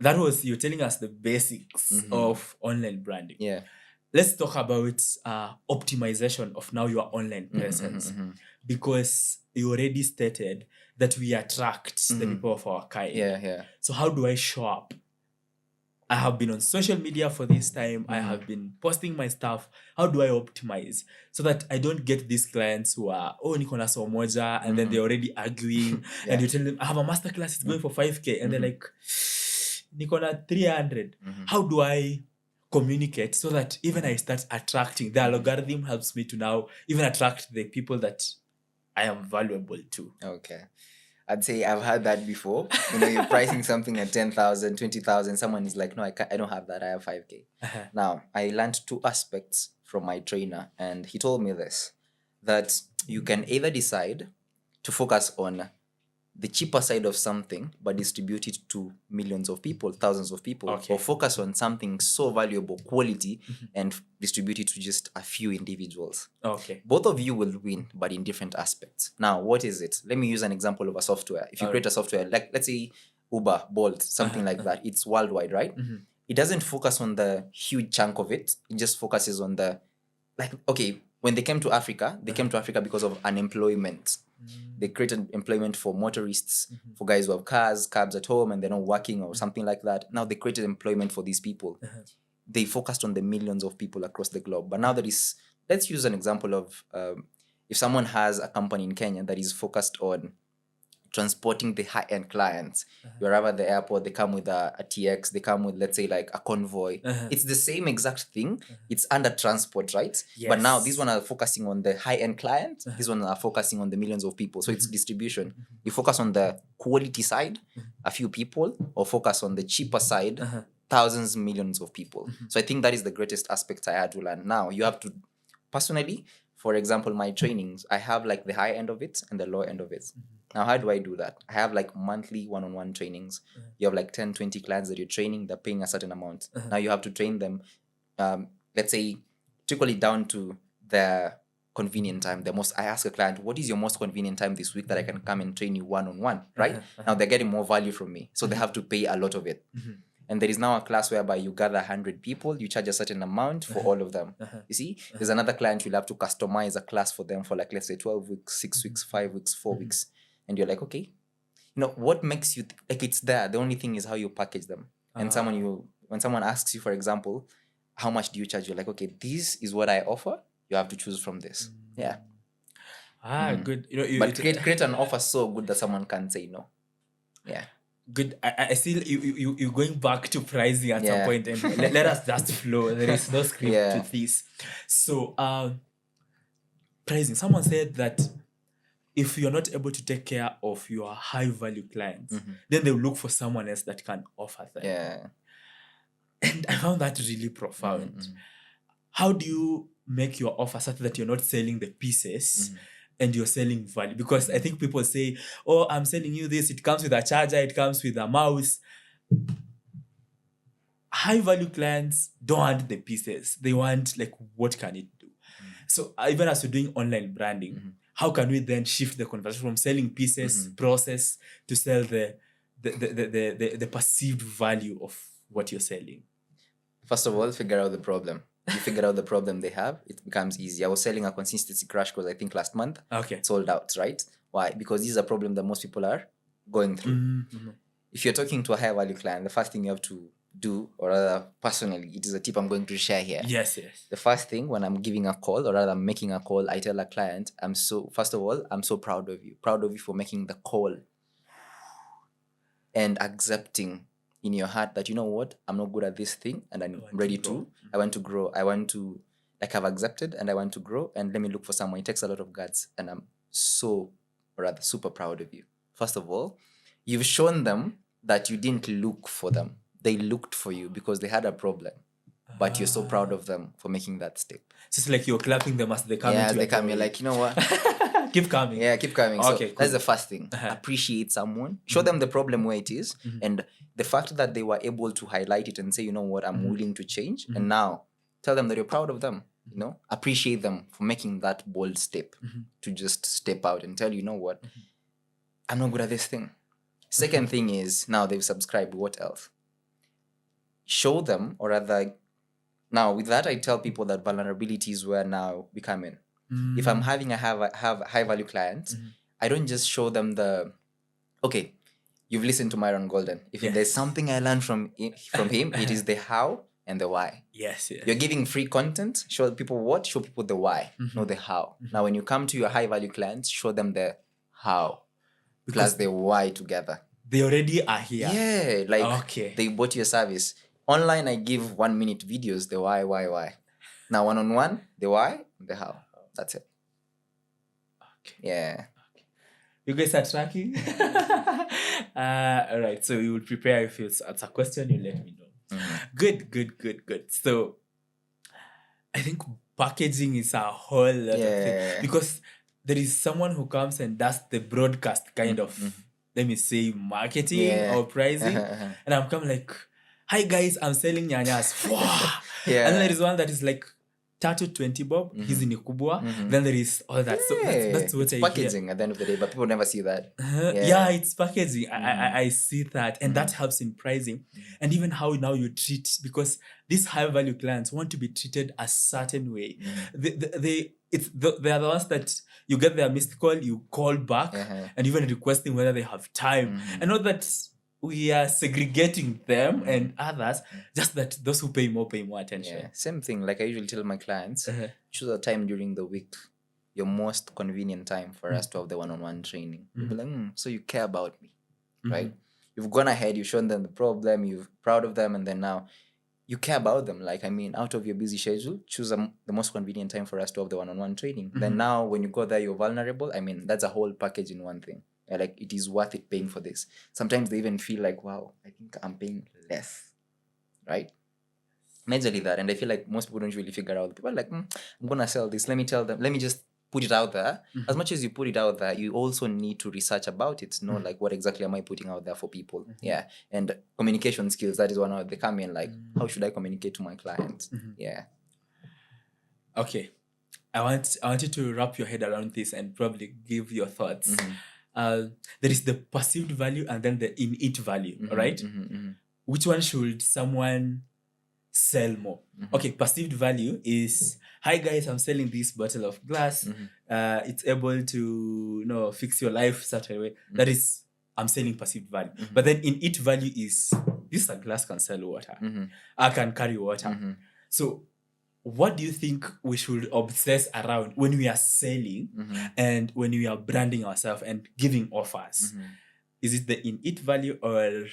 that was you telling us the basics of online branding. Yeah. Let's talk about optimization of now your online presence, because you already stated that we attract the people of our kind. Yeah. So how do I show up? I have been on social media for this time. I have been posting my stuff. How do I optimize so that I don't get these clients who are, oh, niko na so moja, and then they're already arguing, and you tell them, I have a masterclass, it's going for 5K, and they're like, niko na 300. How do I communicate so that even I start attracting, the algorithm helps me to now even attract the people that I am valuable to? Okay. I'd say I've had that before. You're pricing something at 10,000, 20,000. Someone is like, no, I don't have that. I have 5K. Now, I learned two aspects from my trainer, and he told me this, that you can either decide to focus on the cheaper side of something, but distribute it to millions of people, thousands of people, or focus on something so valuable, quality, and distribute it to just a few individuals. Okay. Both of you will win, but in different aspects. Now, what is it? Let me use an example of a software. If you create a software, like let's say Uber, Bolt, something like that, it's worldwide, right? It doesn't focus on the huge chunk of it. It just focuses on the, like, okay, when they came to Africa, they came to Africa because of unemployment. They created employment for motorists, for guys who have cabs at home, and they're not working or something like that. Now they created employment for these people. They focused on the millions of people across the globe. But now that is, let's use an example of if someone has a company in Kenya that is focused on transporting the high-end clients. You arrive at the airport, they come with a TX, they come with, let's say, like a convoy. It's the same exact thing. It's under transport, right? Yes. But now these one are focusing on the high-end client. These one are focusing on the millions of people. So it's distribution. You focus on the quality side, a few people, or focus on the cheaper side, thousands, millions of people. So I think that is the greatest aspect I had to learn. Now you have to, personally, for example, my trainings, I have like the high end of it and the low end of it. Now, how do I do that? I have like monthly one-on-one trainings. You have like 10, 20 clients that you're training, they're paying a certain amount. Now you have to train them, let's say, trickle it down to their convenient time. I ask a client, what is your most convenient time this week that I can come and train you one-on-one, right? Now they're getting more value from me. So they have to pay a lot of it. And there is now a class whereby you gather 100 people, you charge a certain amount for all of them. You see, there's another client you'll have to customize a class for them for like, let's say 12 weeks, 6 weeks, 5 weeks, 4 weeks. And you're like, okay, what makes you, like it's there. The only thing is how you package them. And when someone asks you, for example, how much do you charge? You're like, okay, this is what I offer. You have to choose from this. Yeah. Good. But create an offer so good that someone can't say no. Yeah. Good. I still you going back to pricing at some point, and let us just flow. There is no script to this. So pricing. Someone said that if you're not able to take care of your high value clients, then they'll look for someone else that can offer them. Yeah. And I found that really profound. How do you make your offer such that you're not selling the pieces and you're selling value? Because I think people say, oh, I'm selling you this. It comes with a charger. It comes with a mouse. High value clients don't want the pieces. They want, like, what can it do? So even as we're doing online branding, how can we then shift the conversation from selling pieces, process, to sell the perceived value of what you're selling? First of all, figure out the problem. You figure out the problem they have, it becomes easy. I was selling a consistency crash course, I think last month. Okay. Sold out, right? Why? Because this is a problem that most people are going through. If you're talking to a high value client, the first thing you have to do, or rather personally, it is a tip I'm going to share here. Yes. The first thing when I'm giving a call, or rather I'm making a call, I tell a client, first of all, I'm so proud of you. Proud of you for making the call and accepting in your heart that, you know what, I'm not good at this thing and I'm ready to. I want to grow. I want to, like, I've accepted and I want to grow, and let me look for someone. It takes a lot of guts, and I'm super proud of you. First of all, you've shown them that you didn't look for them. They looked for you because they had a problem. But you're so proud of them for making that step. So it's like you're clapping them as they come. Yeah, as they come, you're like, you know what? Keep coming. Yeah, keep coming. Okay, So cool. that's the first thing. Appreciate someone. Show them the problem where it is. And the fact that they were able to highlight it and say, you know what, I'm willing to change. And now tell them that you're proud of them. Appreciate them for making that bold step to just step out and tell you know what, I'm not good at this thing. Second thing is, now they've subscribed. What else? Show them, or rather, now with that, I tell people that vulnerabilities were now becoming. If I'm having a high value client, I don't just show them the, okay, you've listened to Myron Golden. If Yes. there's something I learned from him, it is the how and the why. Yes, yes. You're giving free content, show people what, show people the why, not the how. Now, when you come to your high value clients, show them the how plus the why together. They already are here. Yeah, like Okay. they bought your service. Online, I give 1 minute videos, the why. Now, one-on-one, the why, the how. That's it. Okay. Yeah. You guys are tracking? All right. So you will prepare if it's a question, you let me know. Good. So I think packaging is a whole lot of Yeah. things, because there is someone who comes and does the broadcast kind of, let me say, marketing Yeah. or pricing, and I'm coming like, hi guys, I'm selling nyanyas. Wow. Yeah. And then there is one that is like 20 bob, hizi ni kubwa. Then there is all that. So that's what it's I packaging hear. at the end of the day, but people never see that. Yeah, it's packaging. I see that, and that helps in pricing, and even how now you treat, because these high value clients want to be treated a certain way. They are the ones that you get their missed call, you call back, and even requesting whether they have time, and not that we are segregating them and others, just that those who pay more attention. Yeah. Same thing. Like I usually tell my clients, choose a time during the week, your most convenient time for us to have the one-on-one training. You'll be like, so you care about me, right? You've gone ahead, you've shown them the problem, you're proud of them, and then now you care about them. Like, I mean, out of your busy schedule, choose the most convenient time for us to have the one-on-one training. Then now when you go there, you're vulnerable. I mean, that's a whole package in one thing. Like, it is worth it paying for this. Sometimes they even feel like, wow, I think I'm paying less, right? Majorly that. And I feel like most people don't really figure out. People are like, I'm going to sell this. Let me tell them. Let me just put it out there. As much as you put it out there, you also need to research about it. Know, like, what exactly am I putting out there for people? Yeah. And communication skills, that is one of they come in like, how should I communicate to my clients? Yeah. Okay. I want you to wrap your head around this and probably give your thoughts. There is the perceived value and then the in-it value, right? Which one should someone sell more? Okay, perceived value is, hi guys, I'm selling this bottle of glass. It's able to fix your life certain way. That is, I'm selling perceived value. But then in-it value is, this glass can sell water. I can carry water. So what do you think we should obsess around when we are selling and when we are branding ourselves and giving offers? Is it the in-it value or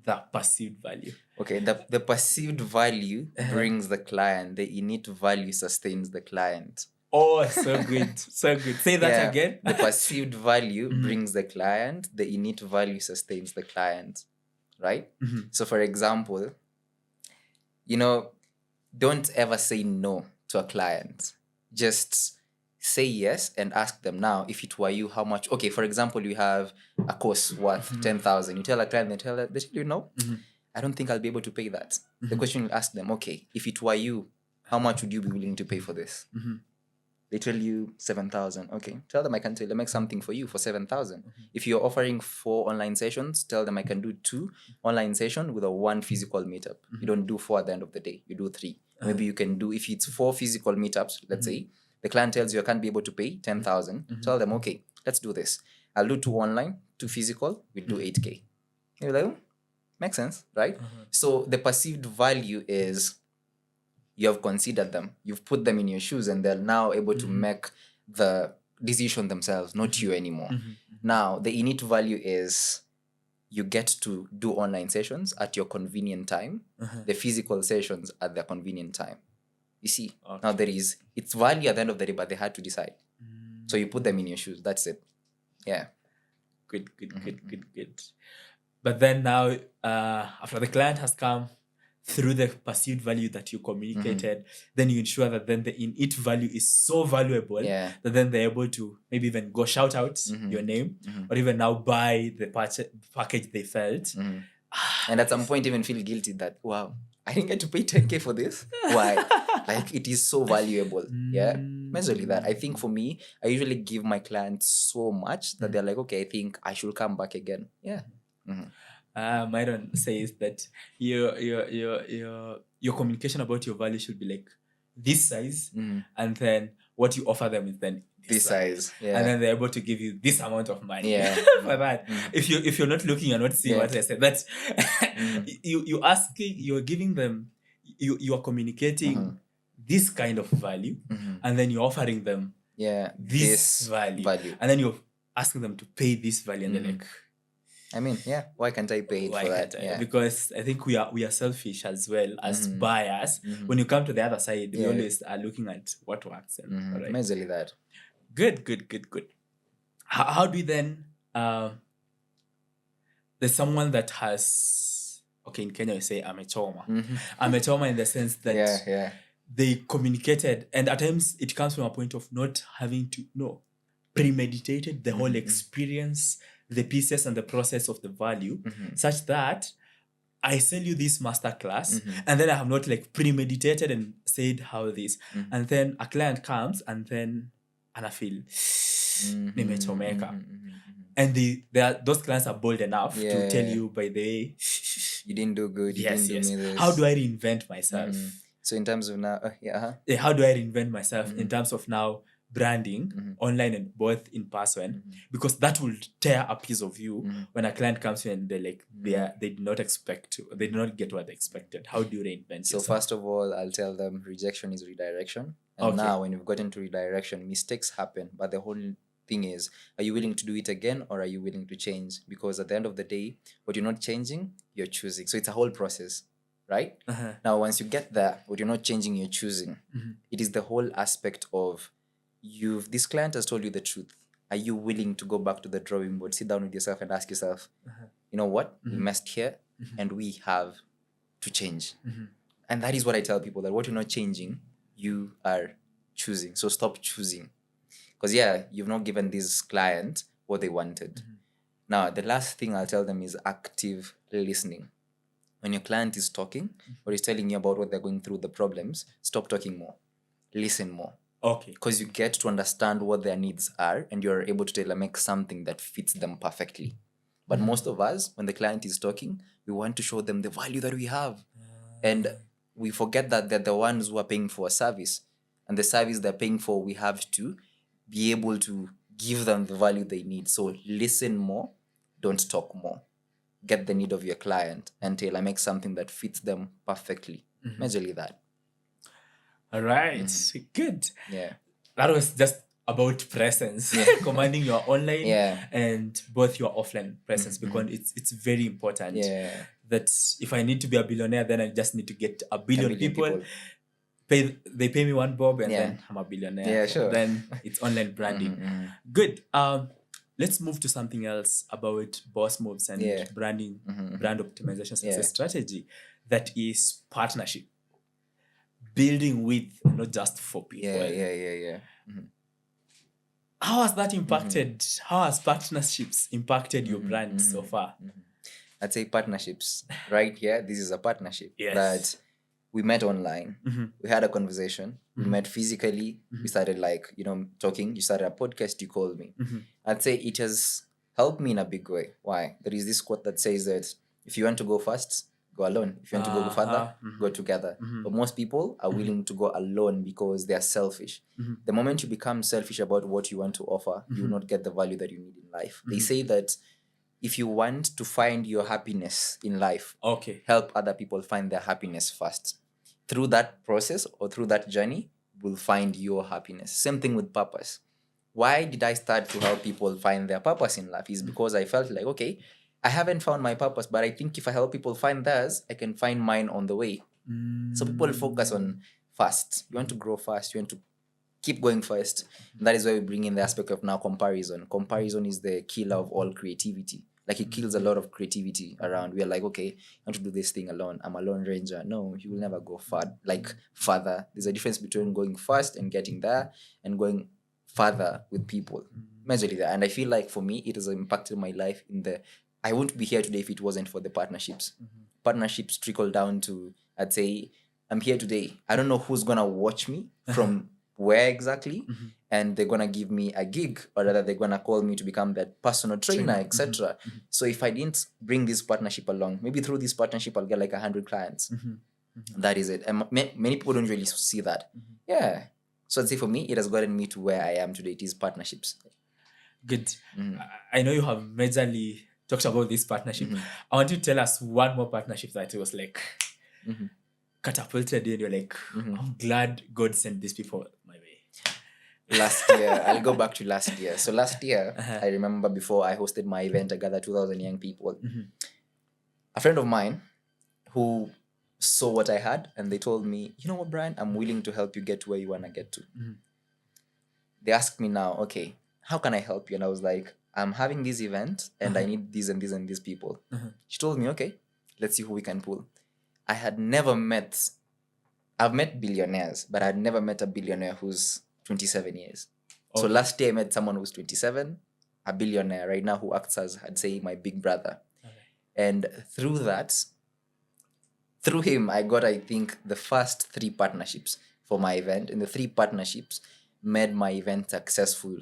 the perceived value? Okay, the perceived value brings the client. The in-it value sustains the client. Oh, so good. So good. Say that again. The perceived value brings the client. The in-it value sustains the client. Right? So for example, don't ever say no to a client. Just say yes and ask them, now, if it were you, how much? Okay, for example, you have a course worth 10,000. You tell a client, they tell you no, I don't think I'll be able to pay that. The question you ask them, okay, if it were you, how much would you be willing to pay for this? They tell you 7,000. Okay, tell them I can make something for you for 7,000. If you're offering 4 online sessions, tell them I can do 2 online sessions with a 1 physical meetup. You don't do 4 at the end of the day. You do 3. Maybe you can do, if it's 4 physical meetups, let's say, the client tells you I can't be able to pay 10,000. Tell them, okay, let's do this. I'll do 2 online, 2 physical, we'll do 8K. You're like, makes sense, right? So the perceived value is, you have considered them, you've put them in your shoes, and they're now able to make the decision themselves, not you anymore. Now, the in-it value is, you get to do online sessions at your convenient time, the physical sessions at their convenient time. You see, now it's value at the end of the day, but they had to decide. So you put them in your shoes. That's it. Yeah. Good. But then now, after the client has come through the perceived value that you communicated, then you ensure that then the in-it value is so valuable that then they're able to maybe even go shout out your name, or even now buy the package they felt. And at some point even feel guilty that, wow, I didn't get to pay 10K for this. Why? Like it is so valuable. Yeah. Majorly that. I think Mm. for me, I usually give my clients so much that they're like, okay, I think I should come back again. Yeah. Myron says that your communication about your value should be like this size, and then what you offer them is then This size. and Yeah. then they're able to give you this amount of money. Yeah. For that. If you're not looking, you're not seeing Yeah. what I said. That's you're giving them, you are communicating this kind of value, and then you're offering them Yeah. this value, and then you're asking them to pay this value, and they're like, I mean, yeah. Why can't I pay it why for that? can't I? Yeah. Because I think we are selfish as well as buyers. When you come to the other side, we Yeah. always are looking at what works. And, all right. Majorly that. Good. How do we then? There's someone that has, okay, in Kenya we say amechoma. Amechoma in the sense that Yeah. they communicated, and at times it comes from a point of not having to premeditated the whole experience, the pieces and the process of the value, such that I sell you this masterclass, and then I have not like premeditated and said how this, and then a client comes and then and I feel nimechomeka. And those clients are bold enough to tell you, by the way, you didn't do good. You didn't do me this. How do I reinvent myself? So in terms of now, how do I reinvent myself in terms of now branding online and both in person? Because that will tear a piece of you when a client comes in and they're like, they did not get what they expected. How do you reinvent So yourself? first of all, I'll tell them rejection is redirection. And now when you've gotten to redirection, mistakes happen. But the whole thing is, are you willing to do it again, or are you willing to change? Because at the end of the day, what you're not changing, you're choosing. So it's a whole process, right? Now, once you get there, what you're not changing, you're choosing. It is the whole aspect of this client has told you the truth. Are you willing to go back to the drawing board, sit down with yourself and ask yourself, you know what, we messed here and we have to change. And that is what I tell people, that what you're not changing, you are choosing. So stop choosing. Because you've not given this client what they wanted. Now, the last thing I'll tell them is active listening. When your client is talking or is telling you about what they're going through, the problems, stop talking more. Listen more. Okay. Because you get to understand what their needs are and you're able to tailor make something that fits them perfectly. But most of us, when the client is talking, we want to show them the value that we have. And we forget that they're the ones who are paying for a service. And the service they're paying for, we have to be able to give them the value they need. So listen more, don't talk more. Get the need of your client and tailor make something that fits them perfectly. Majorly that. All right. Good. Yeah. That was just about presence, commanding your online and both your offline presence, because it's very important. That if I need to be a billionaire, then I just need to get a billion people. They pay me one bob and then I'm a billionaire. Yeah, sure. Then it's online branding. Good. Let's move to something else about boss moves and branding, brand optimization success strategy. That is partnership. Building with, not just for people. How has that impacted? How has partnerships impacted your brand so far? I'd say partnerships. Right here, this is a partnership that we met online. We had a conversation. We met physically. We started talking. You started a podcast. You called me. I'd say it has helped me in a big way. Why? There is this quote that says that if you want to go fast, go alone. If you want to go further, go together. But most people are willing to go alone because they are selfish. The moment you become selfish about what you want to offer, you will not get the value that you need in life. They say that if you want to find your happiness in life, help other people find their happiness first. Through that process or through that journey, will find your happiness. Same thing with purpose. Why did I start to help people find their purpose in life? Is because I felt like, okay, I haven't found my purpose, but I think if I help people find theirs, I can find mine on the way. So people focus on fast. You want to grow fast. You want to keep going fast. And that is why we bring in the aspect of now comparison. Comparison is the killer of all creativity. Like it kills a lot of creativity around. We are like, okay, I want to do this thing alone. I'm a lone ranger. No, you will never go further. There's a difference between going fast and getting there and going further with people. Majorly that. And I feel like for me, it has impacted my life I wouldn't be here today if it wasn't for the partnerships. Partnerships trickle down to, I'd say, I'm here today. I don't know who's gonna watch me from where exactly, and they're gonna give me a gig, or rather they're gonna call me to become that personal trainer, etc. So if I didn't bring this partnership along, maybe through this partnership I'll get like 100 clients. That is it. And many people don't really see that. Yeah. So I'd say for me, it has gotten me to where I am today. It is partnerships. Good. I know you have majorly talked about this partnership. I want you to tell us one more partnership that was like catapulted you and you're like, I'm glad God sent these people my way. Last year, I'll go back to last year. So last year, I remember before I hosted my event, I gathered 2,000 young people. A friend of mine who saw what I had and they told me, you know what, Brian, I'm willing to help you get to where you want to get to. They asked me now, okay, how can I help you? And I was like, I'm having this event and I need these and these and these people. She told me, okay, let's see who we can pull. I had never met, I've met billionaires, but I had never met a billionaire who's 27 years. So last year I met someone who's 27, a billionaire right now who acts as, I'd say, my big brother. And through that, through him, I got, I think, the first 3 partnerships for my event. And the 3 partnerships made my event successful,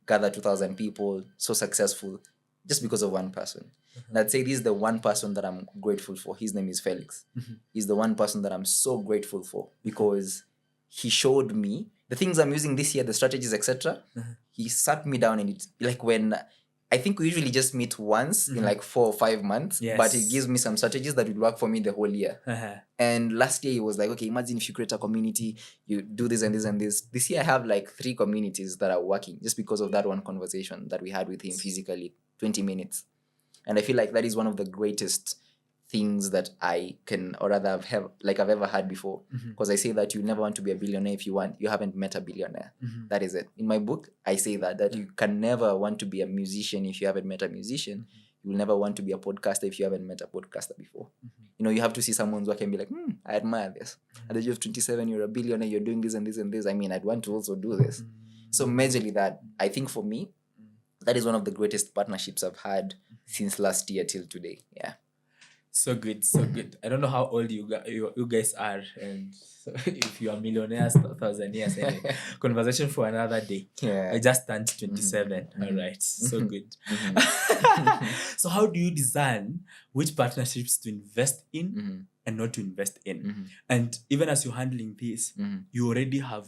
gathered 2,000 people, so successful, just because of one person. And I'd say this is the one person that I'm grateful for. His name is Felix. He's the one person that I'm so grateful for because he showed me the things I'm using this year, the strategies, etc. He sat me down and it's like when I think we usually just meet once in like 4 or 5 months, but he gives me some strategies that will work for me the whole year. And last year he was like, okay, imagine if you create a community, you do this and this and this. This year I have like 3 communities that are working just because of that one conversation that we had with him physically, 20 minutes. And I feel like that is one of the greatest things that I can, or rather I've ever had before. Because I say that you never want to be a billionaire if you haven't met a billionaire. That is it. In my book, I say that you can never want to be a musician if you haven't met a musician. You will never want to be a podcaster if you haven't met a podcaster before. You know, you have to see someone's work and be like, I admire this. At the age of 27, you're a billionaire, you're doing this and this and this. I mean, I'd want to also do this. So majorly that, I think for me, that is one of the greatest partnerships I've had since last year till today. Yeah. So good, so good. I don't know how old you guys are, and so if you are millionaires, 1,000 years. Anyway, conversation for another day. Yeah. I just turned 27. All right, so good. So how do you discern which partnerships to invest in and not to invest in? And even as you're handling this, you already have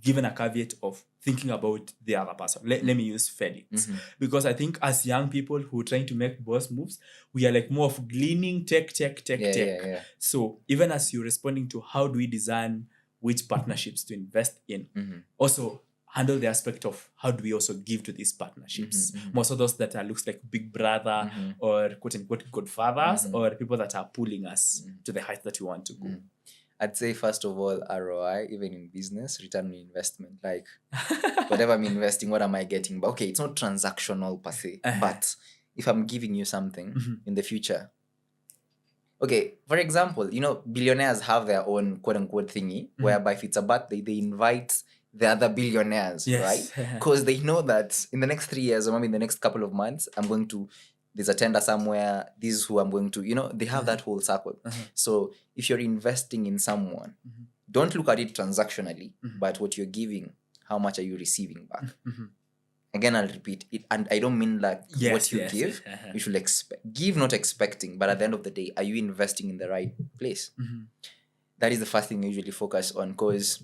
given a caveat of thinking about the other person. Let me use Felix. Because I think as young people who are trying to make boss moves, we are like more of gleaning tech. Yeah. So even as you're responding to how do we design which partnerships to invest in, also handle the aspect of how do we also give to these partnerships. Most of those that are looks like big brother or quote unquote godfathers or people that are pulling us to the height that we want to go. I'd say first of all, ROI, even in business, return on investment. Like whatever I'm investing, what am I getting? But okay, it's not transactional per se. But if I'm giving you something in the future, okay, for example, you know, billionaires have their own quote unquote thingy, whereby if it's a birthday, they invite the other billionaires, right? Because they know that in the next 3 years or maybe in the next couple of months, there's a tender somewhere, this is who I'm going to, you know, they have that whole circle. So if you're investing in someone, don't look at it transactionally, but what you're giving, how much are you receiving back? Again, I'll repeat it. And I don't mean like what you give, you should give not expecting, but at the end of the day, are you investing in the right place? That is the first thing I usually focus on, because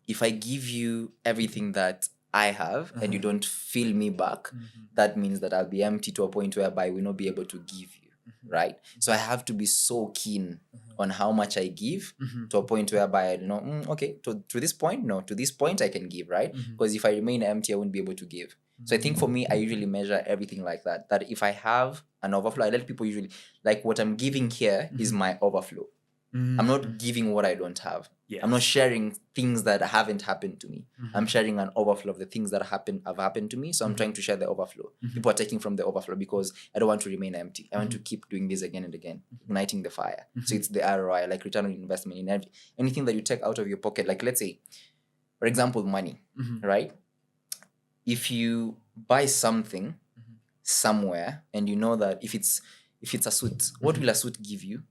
if I give you everything that I have and you don't fill me back, that means that I'll be empty to a point whereby I will not be able to give you, right? So I have to be so keen on how much I give to a point whereby I know, okay, to this point, no, to this point I can give, right? Because if I remain empty, I won't be able to give. So I think for me, I usually measure everything like that, that if I have an overflow, I let people usually, like what I'm giving here is my overflow. I'm not giving what I don't have. I'm not sharing things that haven't happened to me. I'm sharing an overflow of the things that have happened to me. So I'm trying to share the overflow. People are taking from the overflow because I don't want to remain empty. I want to keep doing this again and again, igniting the fire. So it's the ROI, like return on investment in anything that you take out of your pocket. Like let's say, for example, money, right? If you buy something somewhere and you know that if it's a suit, what will a suit give you?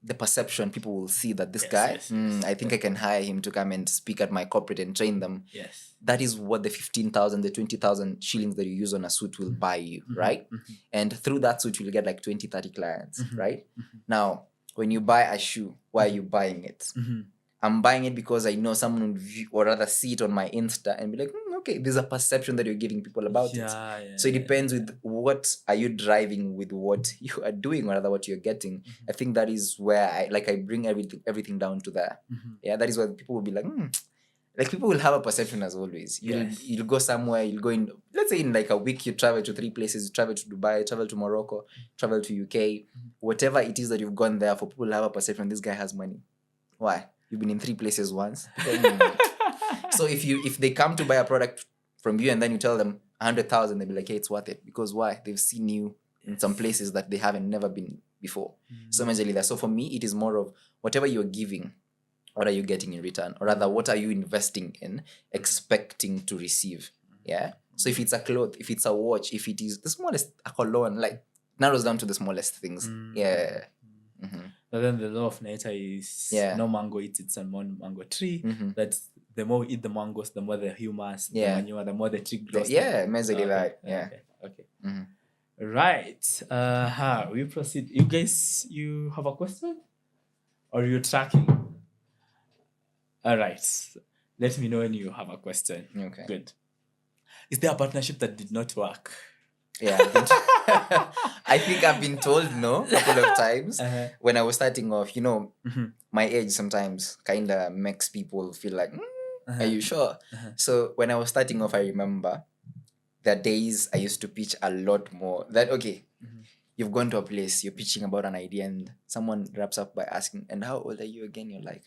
the perception people will see that this Yes, guy, yes, yes. I think I can hire him to come and speak at my corporate and train them. Yes. That is what the 15,000, the 20,000 shillings that you use on a suit will buy you, right? And through that suit, you'll get like 20, 30 clients, right? Now, when you buy a shoe, why are you buying it? I'm buying it because I know someone will view, or rather see it on my Insta and be like, okay, there's a perception that you're giving people about it. So it depends with what are you driving with what you are doing or rather what you're getting. I think that is where I bring everything down to there. Yeah, that is why people will be like, like people will have a perception as always. You'll go somewhere, you'll go in, let's say in like a week, you travel to 3 places, you travel to Dubai, travel to Morocco, travel to UK, whatever it is that you've gone there for, people will have a perception this guy has money. Why? You've been in 3 places once. So if they come to buy a product from you and then you tell them 100,000, they'll be like, hey, it's worth it. Because why? They've seen you in some places that they haven't never been before. So majorly that. So for me, it is more of whatever you're giving, what are you getting in return? Or rather, what are you investing in, expecting to receive? Yeah. So if it's a cloth, if it's a watch, if it is the smallest, a cologne, like narrows down to the smallest things. Yeah. But then the law of nature is no mango eats its own mango tree. That's the more we eat the mangoes, the more the humus, the manure, the more the tree grows. Majorly that. Yeah. Okay. Right. We proceed. You guys, you have a question? Or you're tracking? All right. Let me know when you have a question. Okay. Good. Is there a partnership that did not work? Yeah. I think I've been told no a couple of times when I was starting off. My age sometimes kind of makes people feel like, are you sure? So when I was starting off, I remember the days I used to pitch a lot more. That, okay, you've gone to a place, you're pitching about an idea, and someone wraps up by asking, and how old are you again? You're like,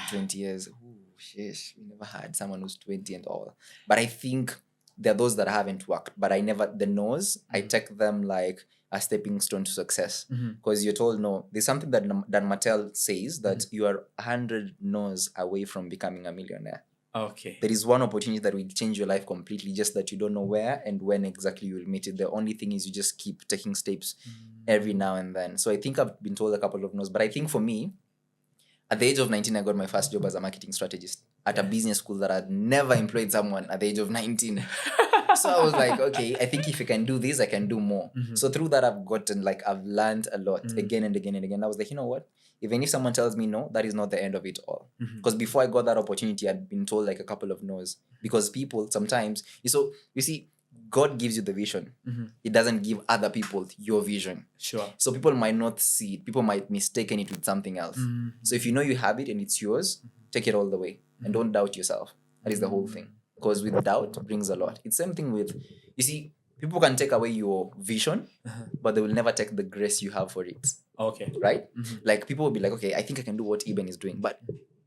20 years. Ooh, sheesh, we never had someone who's 20 and all. But I think there are those that haven't worked, but the no's, I take them like a stepping stone to success. Because you're told no. There's something that Dan Mattel says that you are 100 no's away from becoming a millionaire. Okay. There is one opportunity that will change your life completely, just that you don't know where and when exactly you will meet it. The only thing is you just keep taking steps every now and then. So I think I've been told a couple of no's, but I think for me, at the age of 19, I got my first job as a marketing strategist at a business school that had never employed someone at the age of 19. So I was like, okay, I think if I can do this, I can do more. So through that, I've learned a lot again and again and again. I was like, you know what? Even if someone tells me no, that is not the end of it all. Because before I got that opportunity, I'd been told like a couple of no's. Because people sometimes, you see, God gives you the vision. It doesn't give other people your vision. Sure. So people might not see it. People might mistaken it with something else. So if you know you have it and it's yours, take it all the way. And don't doubt yourself. That is the whole thing. Because with doubt brings a lot. It's same thing with, you see, people can take away your vision, but they will never take the grace you have for it. Okay. Right? Like people will be like, okay, I think I can do what Eben is doing, but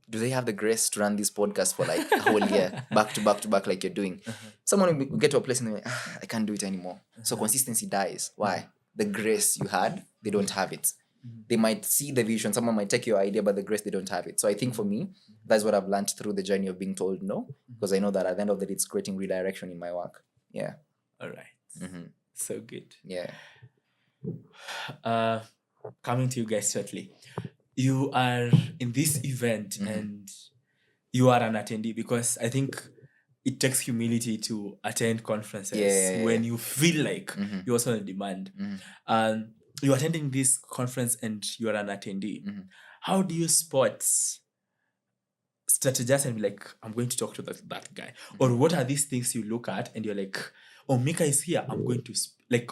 do they have the grace to run this podcast for like a whole year, back to back to back, like you're doing? Someone will get to a place and they're like, I can't do it anymore. So consistency dies. Why? The grace you had, they don't have it. They might see the vision, someone might take your idea, but the grace, they don't have it. So I think for me, that's what I've learned through the journey of being told no, because I know that at the end of the day, it's creating redirection in my work. Yeah. All right. So good. Yeah. Coming to you guys shortly. You are in this event and you are an attendee, because I think it takes humility to attend conferences when you feel like you're also on demand. You're attending this conference and you're an attendee. How do you strategize and be like, I'm going to talk to that guy? Or what are these things you look at and you're like, oh, Mika is here, I'm going to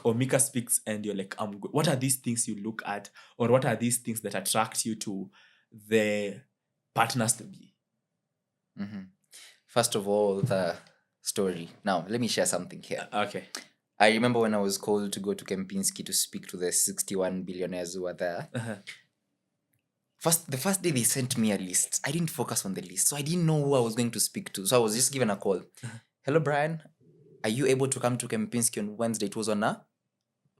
or Mika speaks and you're like, what are these things you look at? Or what are these things that attract you to the partners to be? First of all, the story. Now, let me share something here. Okay. I remember when I was called to go to Kempinski to speak to the 61 billionaires who were there. The first day they sent me a list. I didn't focus on the list, so I didn't know who I was going to speak to. So I was just given a call. Hello, Brian. Are you able to come to Kempinski on Wednesday? It was on a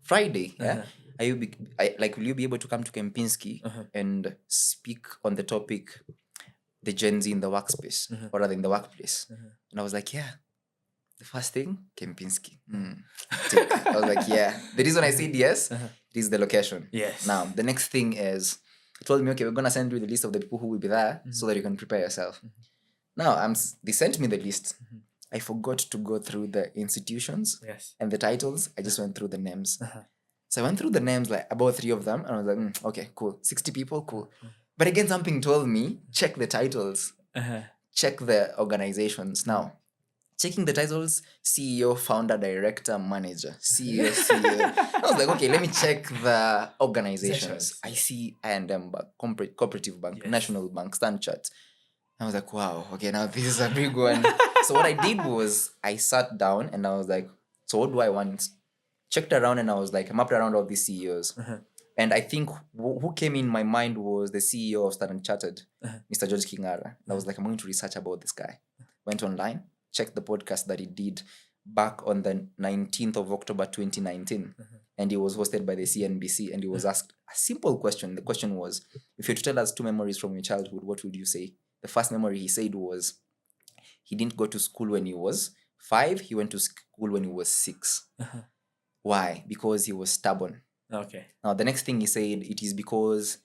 Friday. Yeah. Will you be able to come to Kempinski and speak on the topic, the Gen Z in the workspace, or rather in the workplace? And I was like, yeah. The first thing, Kempinski. I was like, yeah. The reason I said yes is the location. Yes. Now, the next thing is, he told me, okay, we're gonna send you the list of the people who will be there so that you can prepare yourself. Now they sent me the list. I forgot to go through the institutions and the titles. I just went through the names. So I went through the names, like about 3 of them, and I was like, okay, cool. 60 people, cool. But again, something told me, check the titles, check the organizations. Now, checking the titles, CEO, founder, director, manager, CEO. I was like, okay, let me check the organizations. I see I&M Bank, Cooperative Bank, National Bank, Standard. I was like, wow, okay, now this is a big one. So what I did was I sat down and I was like, so what do I want? Checked around and I was like, I mapped around all these CEOs. And I think who came in my mind was the CEO of Standard Chartered, Mr. George Kingara. And I was like, I'm going to research about this guy. Went online, checked the podcast that he did back on the 19th of October 2019. And he was hosted by the CNBC. And he was asked a simple question. The question was, if you were to tell us 2 memories from your childhood, what would you say? The first memory he said was, he didn't go to school when he was 5. He went to school when he was 6. Why? Because he was stubborn. Okay. Now, the next thing he said, it is because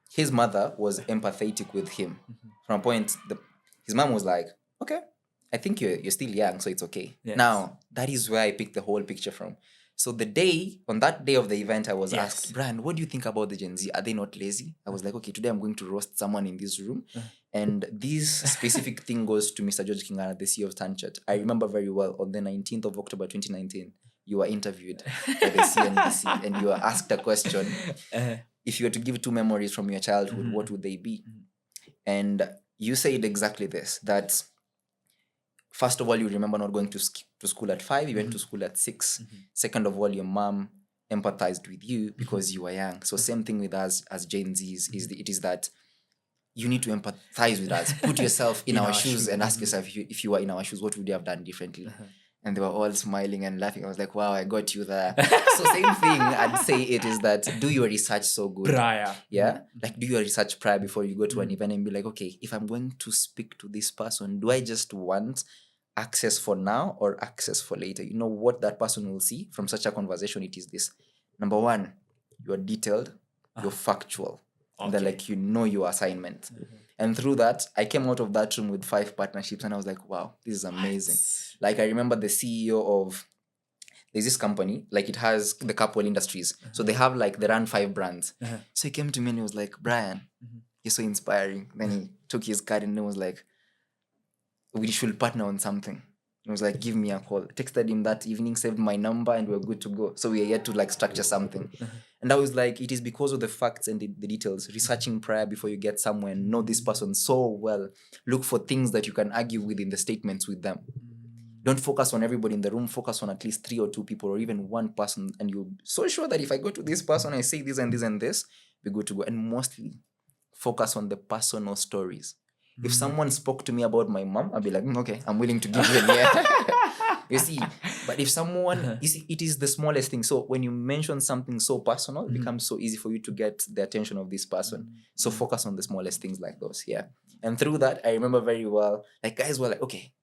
his mother was empathetic with him. From a point, his mom was like, okay, I think you're still young, so it's okay. Yes. Now, that is where I picked the whole picture from. So on that day of the event, I was asked, Brian, what do you think about the Gen Z? Are they not lazy? I was like, okay, today I'm going to roast someone in this room. And this specific thing goes to Mr. George Kingara, the CEO of Tanchat. I remember very well, on the 19th of October 2019, you were interviewed by the CNBC and you were asked a question. If you were to give 2 memories from your childhood, what would they be? And you said exactly this, that first of all, you remember not going to school at 5, you went to school at 6. Second of all, your mom empathized with you because you were young. So same thing with us as Gen Zs, it is that you need to empathize with us. Put yourself in our shoes and ask yourself, if you were in our shoes, what would you have done differently? And they were all smiling and laughing. I was like, wow, I got you there. So same thing, I'd say it is that do your research so good. Prior. Yeah? Like do your research prior before you go to an event and be like, okay, if I'm going to speak to this person, do I just want access for now or access for later? You know what that person will see from such a conversation? It is this. Number 1, you're detailed, you're factual. Okay. And then like you know your assignment. And through that, I came out of that room with 5 partnerships and I was like, wow, this is amazing. Like I remember the CEO of, there's this company, like it has the Capwell Industries. So they have like, they run 5 brands. So he came to me and he was like, Brian, you're so inspiring. Then he took his card and he was like, we should partner on something. He was like, give me a call. Texted him that evening, saved my number and we're good to go. So we are yet to like structure something. And I was like, it is because of the facts and the details, researching prior before you get somewhere, know this person so well. Look for things that you can argue with in the statements with them. Don't focus on everybody in the room. Focus on at least 3 or 2 people or even 1 person. And you're so sure that if I go to this person, I say this and this and this, we're good to go. And mostly focus on the personal stories. If someone spoke to me about my mom, I'll be like, okay, I'm willing to give you a year. You see, but if someone, you see, it is the smallest thing. So when you mention something so personal, it becomes so easy for you to get the attention of this person. So focus on the smallest things like those, yeah. And through that, I remember very well, like guys were like, okay,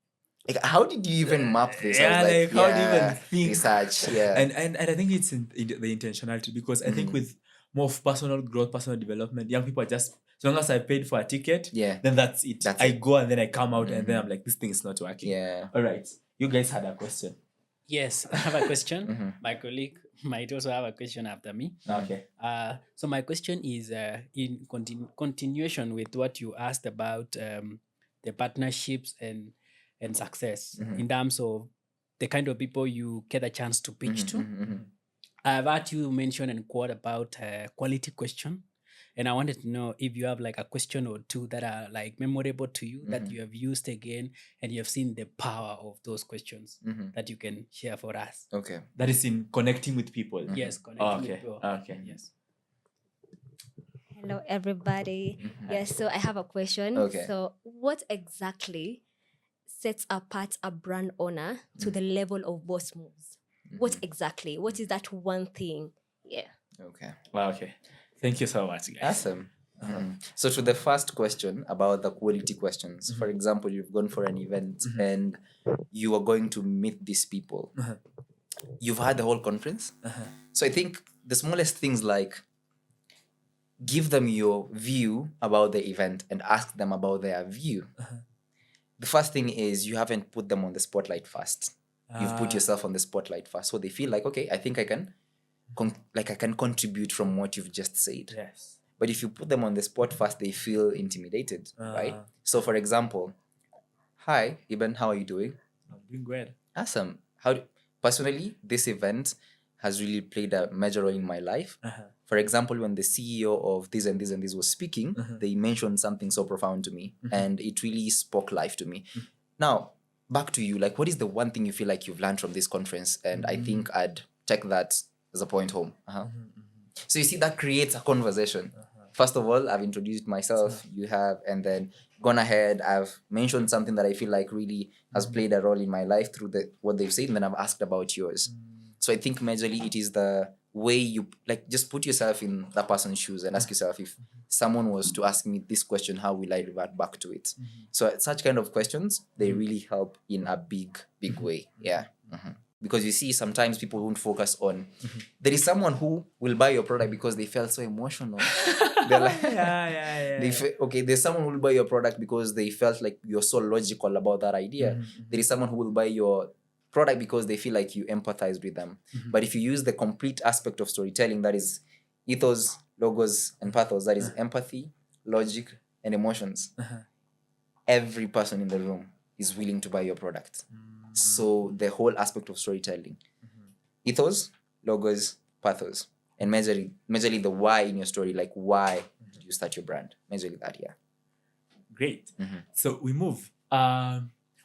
like how did you even map this? Yeah, I was like, how do you even think? Research, yeah. And I think it's in the intentionality, because I think with more of personal growth, personal development, young people are just, as long as I paid for a ticket, then that's it. I go and then I come out and then I'm like, this thing is not working. Yeah. All right. You guys had a question. Yes, I have a question. My colleague might also have a question after me. Okay. So my question is in continuation with what you asked about the partnerships and success in terms of the kind of people you get a chance to pitch to. I've heard you mention and quote about quality question. And I wanted to know if you have like a question or 2 that are like memorable to you that you have used again and you have seen the power of those questions that you can share for us. Okay. That is in connecting with people. Yes, connecting with people. Okay. Yes. Hello, everybody. Yes, so I have a question. Okay. So what exactly sets apart a brand owner to the level of boss moves? What exactly? What is that one thing? Yeah. Okay. Well, okay. Thank you so much, guys. Awesome. So to the first question about the quality questions, for example, you've gone for an event and you are going to meet these people. You've had the whole conference. So I think the smallest things like give them your view about the event and ask them about their view. The first thing is you haven't put them on the spotlight first. You've put yourself on the spotlight first. So they feel like, okay, I think I can I can contribute from what you've just said. Yes. But if you put them on the spot first, they feel intimidated, right? So for example, hi, Ibn, how are you doing? I'm doing great. Awesome. Personally, this event has really played a major role in my life. For example, when the CEO of this and this and this was speaking, they mentioned something so profound to me, and it really spoke life to me. Now, back to you. Like, what is the one thing you feel like you've learned from this conference? And I think I'd take that as a point home. So you see, that creates a conversation. First of all, I've introduced myself, you have, and then gone ahead, I've mentioned something that I feel like really has played a role in my life through what they've said, and then I've asked about yours. So I think majorly it is the way you, like, just put yourself in that person's shoes and ask yourself, if someone was to ask me this question, how will I revert back to it? So such kind of questions, they really help in a big way. Yeah. Because you see, sometimes people won't focus on, there is someone who will buy your product because they felt so emotional. They're like, okay, there's someone who will buy your product because they felt like you're so logical about that idea. There is someone who will buy your product because they feel like you empathize with them. But if you use the complete aspect of storytelling, that is ethos, logos, and pathos, that is empathy, logic, and emotions, every person in the room is willing to buy your product. So the whole aspect of storytelling, ethos, logos, pathos, and majorly the why in your story, like why did you start your brand? Majorly that, yeah. Great. So we move.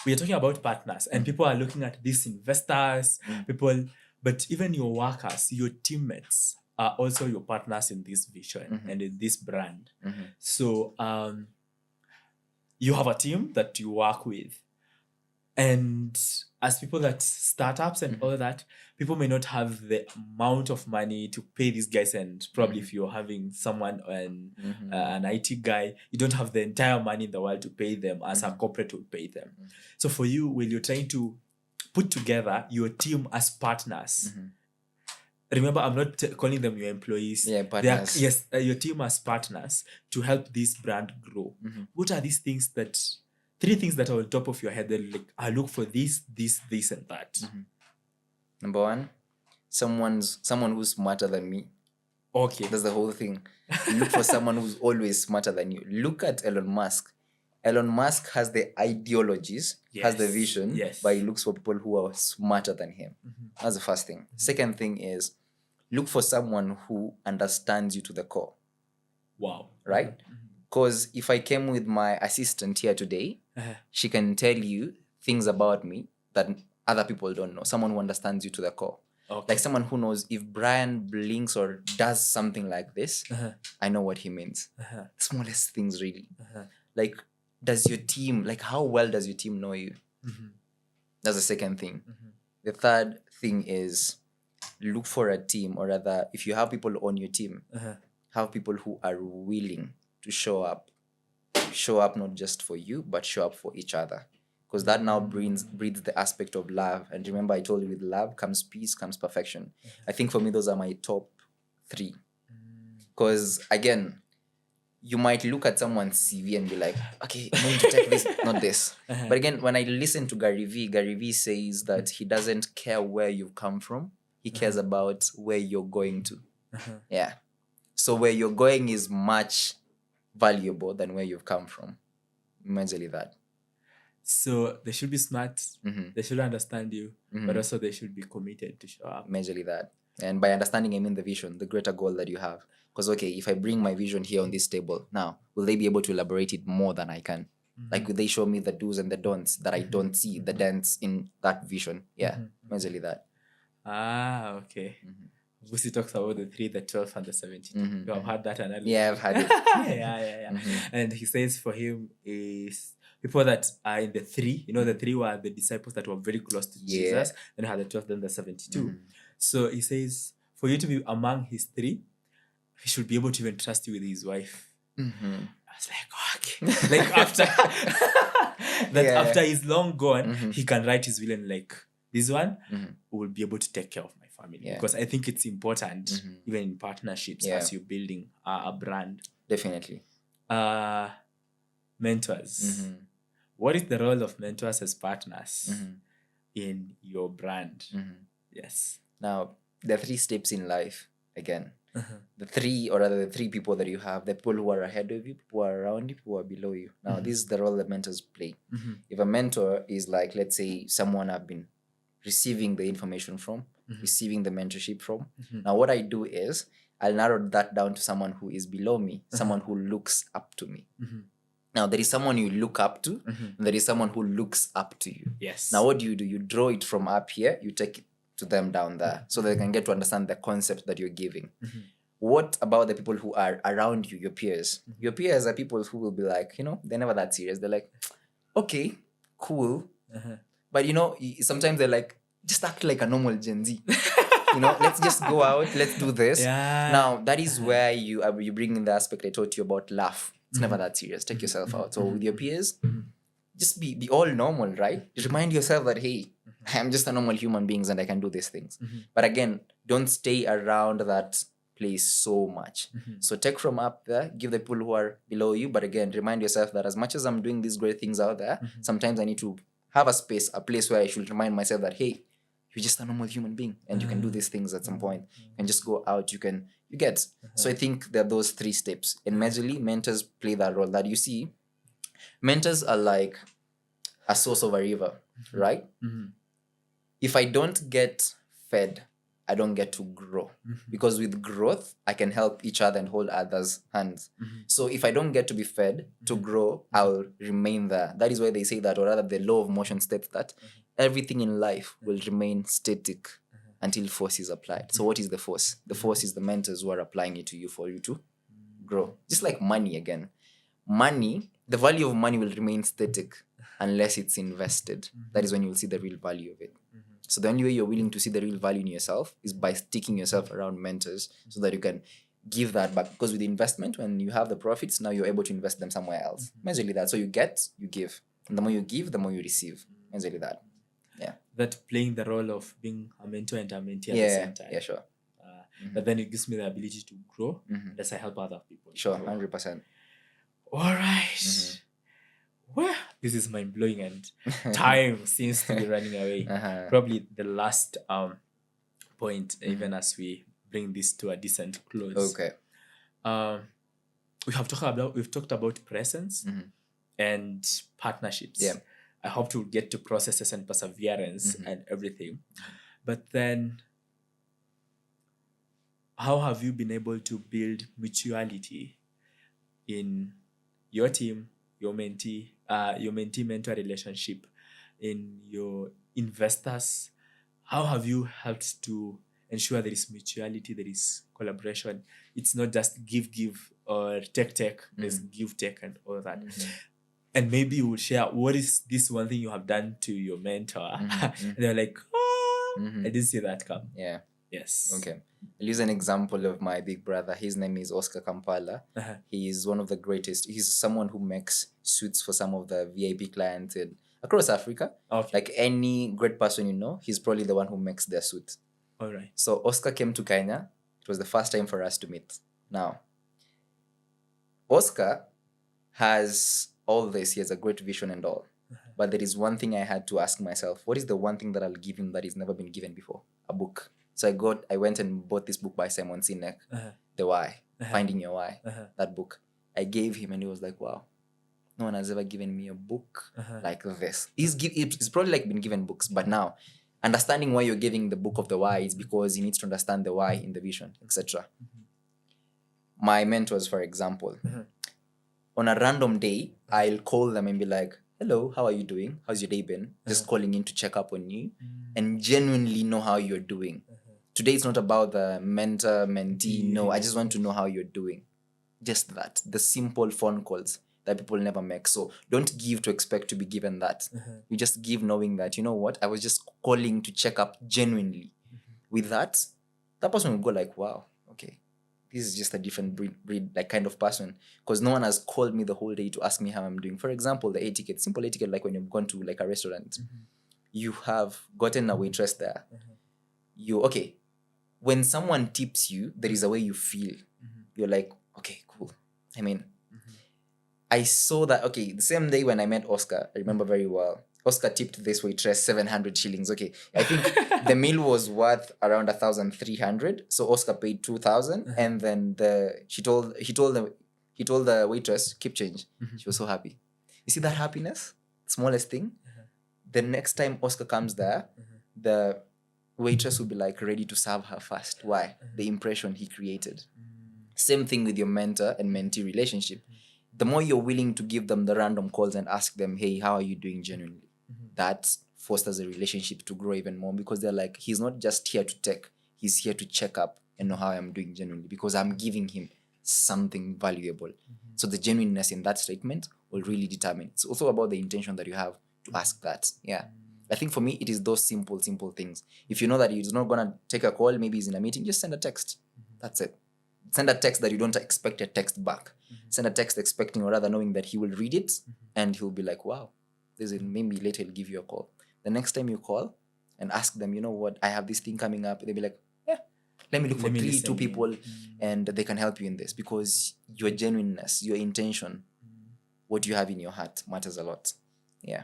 We are talking about partners, and people are looking at these investors, people, but even your workers, your teammates are also your partners in this vision and in this brand. So you have a team that you work with. And as people that startups and all that, people may not have the amount of money to pay these guys. And probably if you're having someone an IT guy, you don't have the entire money in the world to pay them as a corporate would pay them. So for you, when you're trying to put together your team as partners, remember, I'm not calling them your employees. Yeah, partners. Your team as partners to help this brand grow. What are these things three things that are on top of your head that like, I look for this, and that? Number one, someone who's smarter than me. Okay. That's the whole thing. Look for someone who's always smarter than you. Look at Elon Musk. Elon Musk has the ideologies, has the vision, but he looks for people who are smarter than him. That's the first thing. Second thing is, look for someone who understands you to the core. Wow. Right? Because if I came with my assistant here today, she can tell you things about me that other people don't know. Someone who understands you to the core. Okay. Like someone who knows if Brian blinks or does something like this, I know what he means. Smallest things, really. Like, does your team, like how well does your team know you? That's the second thing. The third thing is, look for a team, or rather, if you have people on your team, have people who are willing to show up not just for you, but show up for each other, because that now breeds the aspect of love. And remember, I told you, with love comes peace, comes perfection. I think for me, those are my top 3. Because again, you might look at someone's CV and be like, okay, I'm going to take this, not this. But again, when I listen to Gary V says that he doesn't care where you've come from, he cares about where you're going to. Yeah. So where you're going is much valuable than where you've come from. Majorly that. So they should be smart, they should understand you, but also they should be committed to show up. Majorly that. And by understanding, I mean the vision, the greater goal that you have. Because, okay, if I bring my vision here on this table, now, will they be able to elaborate it more than I can? Like, will they show me the do's and the don'ts that I don't see, the dents in that vision? Yeah, majorly that. Okay. Busi talks about the 3, the 12, and the 72. You have had that analysis. Yeah, I've had it. Yeah. And he says for him is people that are in the 3, the 3 were the disciples that were very close to Jesus. Then had the 12, then the 72. So he says, for you to be among his 3, he should be able to even trust you with his wife. I was like, okay. Like after after he's long gone, he can write his will and like, this one will be able to take care of my family, Yeah. because I think it's important even in partnerships Yeah. as you're building a brand. Definitely. Mentors. What is the role of mentors as partners in your brand? Yes. Now, there are 3 steps in life again. The 3, or rather the 3 people that you have, the people who are ahead of you, people who are around you, people who are below you. Now, this is the role that mentors play. If a mentor is like, let's say, someone I've been receiving the information from, receiving the mentorship from. Now, what I do is I'll narrow that down to someone who is below me, someone who looks up to me. Now, there is someone you look up to, and there is someone who looks up to you. Yes. Now, what do? You draw it from up here, you take it to them down there, so they can get to understand the concept that you're giving. What about the people who are around you, your peers? Your peers are people who will be like, they're never that serious. They're like, okay, cool. But, sometimes they're like, just act like a normal Gen Z. Let's just go out, let's do this. Yeah. Now, that is where you bring in the aspect I taught you about laugh. It's never that serious. Take yourself out. So with your peers, just be all normal, right? Remind yourself that, hey, I'm just a normal human being and I can do these things. But again, don't stay around that place so much. So take from up there, give the people who are below you. But again, remind yourself that as much as I'm doing these great things out there, sometimes I need to have a place where I should remind myself that, hey, you're just a normal human being and you can do these things at some point. And just go out, you get. So I think there are those 3 steps. And majorly, mentors play that role. That you see, mentors are like a source of a river, right? If I don't get fed, I don't get to grow. Because with growth, I can help each other and hold others' hands. So if I don't get to be fed to grow, I'll remain there. That is why they say that, or rather the law of motion states that everything in life will remain static until force is applied. So what is the force? The force is the mentors who are applying it to you for you to grow. Just like money again. Money, the value of money will remain static unless it's invested. That is when you will see the real value of it. So the only way you're willing to see the real value in yourself is by sticking yourself around mentors so that you can give that back. Because with investment, when you have the profits, now you're able to invest them somewhere else. Majorly that. So you get, you give. And the more you give, the more you receive. Majorly that. Yeah. That playing the role of being a mentor and a mentee at the Yeah. same time. Yeah, sure. But then it gives me the ability to grow as I help other people. Sure, grow. 100%. All right. Well, this is mind blowing and time seems to be running away. Probably the last point, even as we bring this to a decent close. Okay. We've talked about presence and partnerships. Yeah. I hope to get to processes and perseverance and everything. But then, how have you been able to build mutuality in your team, your mentee-mentor relationship, in your investors? How have you helped to ensure there is mutuality, there is collaboration? It's not just give or take. There's give, take, and all that. And maybe you would share, what is this one thing you have done to your mentor? And they're like, I didn't see that come. Yeah. Yes. Okay. I'll use an example of my big brother. His name is Oscar Kampala. He is one of the greatest. He's someone who makes suits for some of the VIP clients across Africa. Okay. Like any great person he's probably the one who makes their suit. All right. So Oscar came to Kenya. It was the first time for us to meet. Now, Oscar has all this. He has a great vision and all. But there is one thing I had to ask myself. What is the one thing that I'll give him that has never been given before? A book. So I went and bought this book by Simon Sinek, The Why, Finding Your Why, that book. I gave him and he was like, wow, no one has ever given me a book like this. He's probably like been given books, but now understanding why you're giving the book of the why is because he needs to understand the why in the vision, etc. My mentors, for example, on a random day, I'll call them and be like, hello, how are you doing? How's your day been? Just calling in to check up on you and genuinely know how you're doing. Today it's not about the mentor, mentee. No, I just want to know how you're doing. Just that. The simple phone calls that people never make. So don't give to expect to be given that. You just give knowing that, you know what? I was just calling to check up genuinely. With that person will go like, wow, okay. This is just a different breed like kind of person. Because no one has called me the whole day to ask me how I'm doing. For example, the etiquette, simple etiquette, like when you've gone to like a restaurant, you have gotten a waitress there. when someone tips you, there is a way you feel. You're like, okay, cool. I mean, I saw that, okay, the same day when I met Oscar, I remember very well. Oscar tipped this waitress 700 shillings. Okay, I think the meal was worth around 1,300. So Oscar paid 2,000, and then he told the waitress, keep change. She was so happy. You see that happiness, smallest thing. The next time Oscar comes there, the waitress will be like ready to serve her first. Why? The impression he created. Same thing with your mentor and mentee relationship. The more you're willing to give them the random calls and ask them, hey, how are you doing genuinely? That fosters a relationship to grow even more, because they're like, he's not just here to take, he's here to check up and know how I'm doing genuinely, because I'm giving him something valuable. So the genuineness in that statement will really determine. It's also about the intention that you have to ask that. Yeah. I think for me, it is those simple things. If you know that he's not going to take a call, maybe he's in a meeting, just send a text. That's it. Send a text that you don't expect a text back. Send a text expecting, or rather knowing that he will read it and he'll be like, wow, this is, maybe later he'll give you a call. The next time you call and ask them, you know what, I have this thing coming up, they'll be like, yeah, let me look for two people and they can help you in this, because your genuineness, your intention, what you have in your heart matters a lot. Yeah.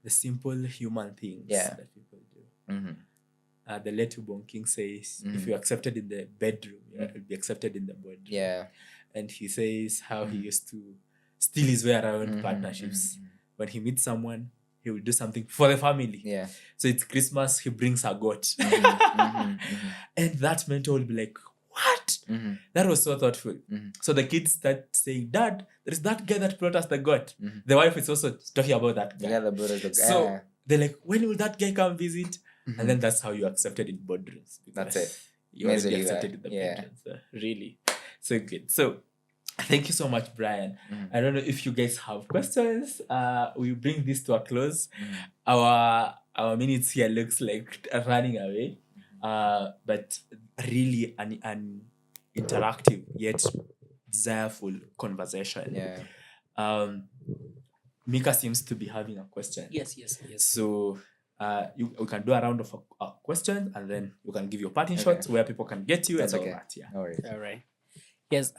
The simple human things that people do. The Letu Bonking says, if you're accepted in the bedroom, you'll be accepted in the boardroom. Yeah. And he says how he used to steal his way around partnerships. When he meets someone, he will do something for the family. Yeah. So it's Christmas, he brings a goat. And that mentor will be like, what? That was so thoughtful. So the kids start saying, Dad, there is that guy that brought us the goat. The wife is also talking about that guy. Yeah, the brought us the guy. So they're like, when will that guy come visit? And then that's how you're accepted in boardrooms. That's it. You're already accepted in the boardrooms. So really. So good. So thank you so much, Brian. I don't know if you guys have questions. We bring this to a close. Our minutes here looks like running away. But really an interactive yet desireful conversation. Yeah. Mika seems to be having a question. Yes. So we can do a round of questions, and then you can give your parting shots where people can get you. That's and okay. all that. Yeah. All right. Yes.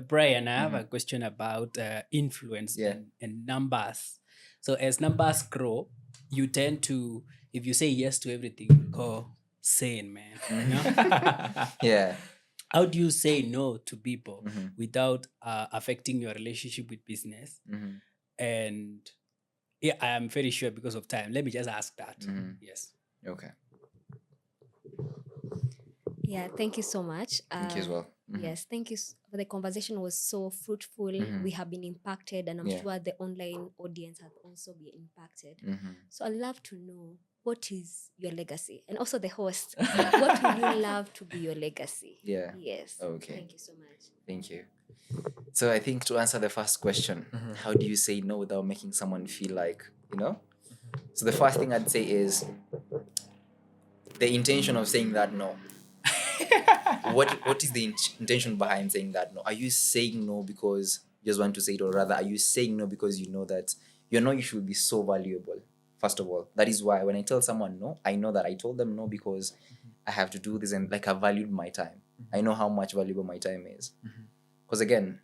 Brian, I have a question about influence and numbers. So as numbers grow, you tend to, if you say yes to everything, go sane, man. You know? Yeah. How do you say no to people without affecting your relationship with business? And yeah, I am very sure because of time. Let me just ask that. Yes. Okay. Yeah, thank you so much. Thank you as well. Yes, thank you. The conversation was so fruitful. We have been impacted, and I'm sure the online audience has also been impacted. So I'd love to know, what is your legacy? And also the host, what would you love to be your legacy? Yeah. Yes. Okay. Thank you so much. Thank you. So I think to answer the first question, how do you say no without making someone feel like, So the first thing I'd say is the intention of saying that no. What is the intention behind saying that no? Are you saying no because you just want to say it, or rather are you saying no because you know that you should be so valuable? First of all, that is why when I tell someone no, I know that I told them no because I have to do this, and like I valued my time. I know how much valuable my time is. Because again,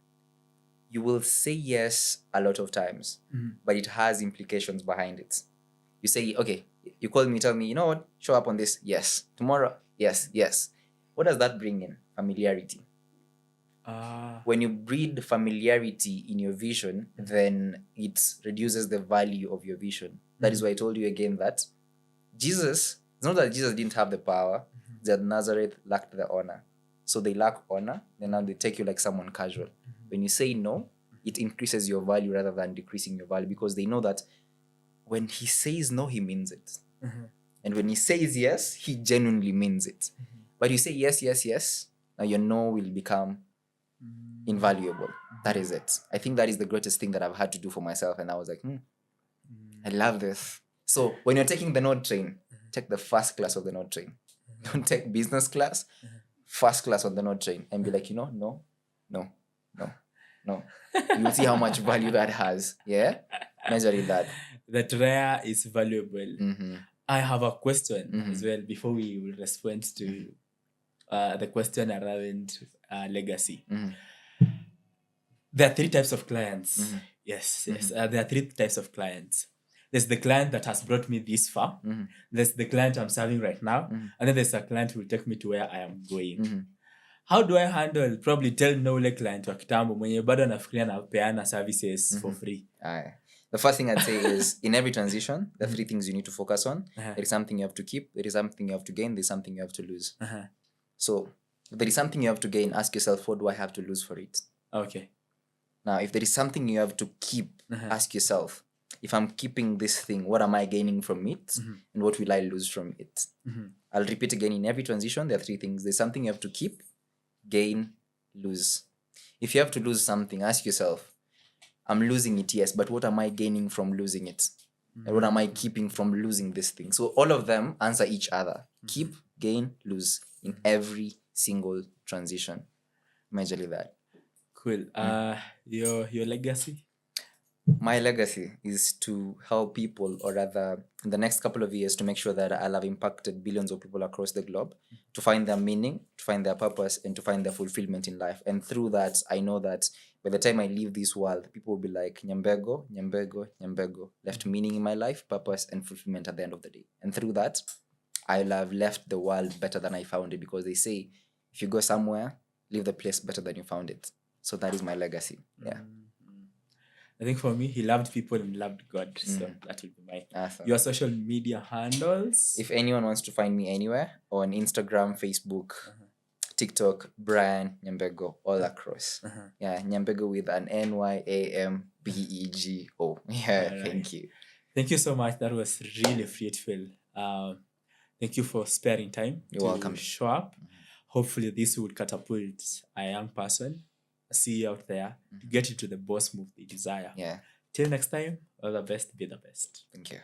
you will say yes a lot of times, but it has implications behind it. You say, okay, you call me, tell me, you know what, show up on this. Yes. Tomorrow. Yes. What does that bring in? Familiarity. When you breed familiarity in your vision, then it reduces the value of your vision. That is why I told you again that Jesus, it's not that Jesus didn't have the power, that Nazareth lacked the honor. So they lack honor, then now they take you like someone casual. When you say no, it increases your value rather than decreasing your value, because they know that when he says no, he means it. And when he says yes, he genuinely means it. But you say yes, now your no will become invaluable. That is it. I think that is the greatest thing that I've had to do for myself. And I was like, I love this. So when you're taking the Node train, take the first class of the Node train. Don't take business class, first class on the Node train, and be like, no. You'll see how much value that has. Yeah? Measuring that. That rare is valuable. I have a question as well before we will respond to the question around legacy. Mhm. There are 3 types of clients. Mhm. Yes. There are 3 types of clients. There's the client that has brought me this far. Mhm. There's the client I'm serving right now. Mhm. And then there's a client who will take me to where I am going. Mhm. How do I handle probably tell no ule client wa kitambo mwenye bado anafikiria napeana services for free? Aye. The first thing I'd say is in every transition, there are 3 things you need to focus on. Uh-huh. There is something you have to keep, there is something you have to gain, there's something you have to lose. Uh-huh. So if there is something you have to gain, ask yourself, what do I have to lose for it? Okay. Now, if there is something you have to keep, Uh-huh. ask yourself, if I'm keeping this thing, what am I gaining from it? And what will I lose from it? I'll repeat again, in every transition, there are 3 things. There's something you have to keep, gain, lose. If you have to lose something, ask yourself, I'm losing it, yes, but what am I gaining from losing it? And what am I keeping from losing this thing? So all of them answer each other. Keep, gain, lose in every single transition. Majorly that. Cool. Your legacy? My legacy is to help people, or rather, in the next couple of years, to make sure that I'll have impacted billions of people across the globe to find their meaning, to find their purpose, and to find their fulfillment in life. And through that, I know that by the time I leave this world, people will be like, Nyambego, Nyambego, Nyambego, left meaning in my life, purpose, and fulfillment at the end of the day. And through that, I'll have left the world better than I found it, because they say, if you go somewhere, leave the place better than you found it. So that is my legacy. Yeah. I think for me, he loved people and loved God. So that will be my Awesome. your social media handles. If anyone wants to find me anywhere, on Instagram, Facebook, TikTok, Brian Nyambego, all across. Yeah, Nyambego with an Nyambego. Yeah, Alright. thank you. Thank you so much. That was really fruitful. Thank you for sparing time You're to welcome. show up. Hopefully, this would catapult a young person, a CEO out there, to get into the boss move they desire. Yeah, Till next time, all the best, be the best. thank you.